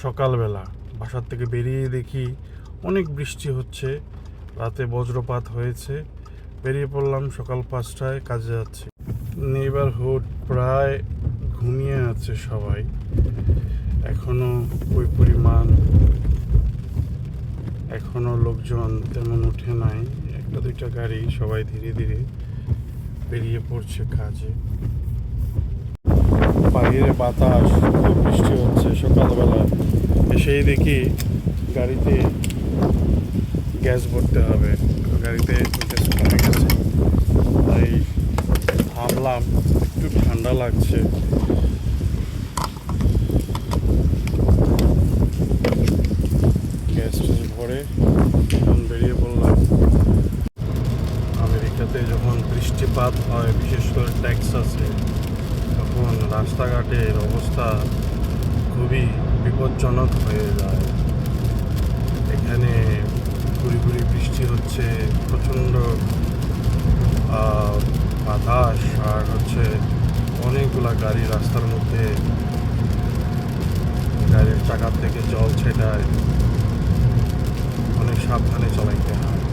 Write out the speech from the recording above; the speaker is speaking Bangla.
সকালবেলা বাসার থেকে বেরিয়ে দেখি অনেক বৃষ্টি হচ্ছে, রাতে বজ্রপাত হয়েছে। বেরিয়ে পড়লাম সকাল 5টায়, কাজে যাচ্ছি। নেইবারহুড প্রায় ঘুমিয়ে আছে সবাই, এখনো ওই পরিমাণ এখনো লোকজন তেমন উঠে নাই। একটা দুইটা গাড়ি, সবাই ধীরে ধীরে বেরিয়ে পড়ছে কাজে। বাইরে বাতাস, খুব বৃষ্টি হচ্ছে। সকালবেলা এসেই দেখি গাড়িতে গ্যাস ভরতে হবে, গাড়িতে গ্যাস কমে গেছে, তাই থামলাম। একটু ঠান্ডা লাগছে। গ্যাস ট্যাস ভরে এখন বেরিয়ে পড়লাম। আমেরিকাতে যখন বৃষ্টিপাত হয়, বিশেষ করে টেক্সাসে, তখন রাস্তাঘাটের অবস্থা খুবই বিপজ্জনক হয়ে যায়। এখানে গুড়ি গুড়ি বৃষ্টি হচ্ছে, প্রচণ্ড বাতাস, আর অনেকগুলা গাড়ি রাস্তার মধ্যে, গাড়ির চাকার থেকে জল ছেটায়, অনেক সাবধানে চালাইতে হয়।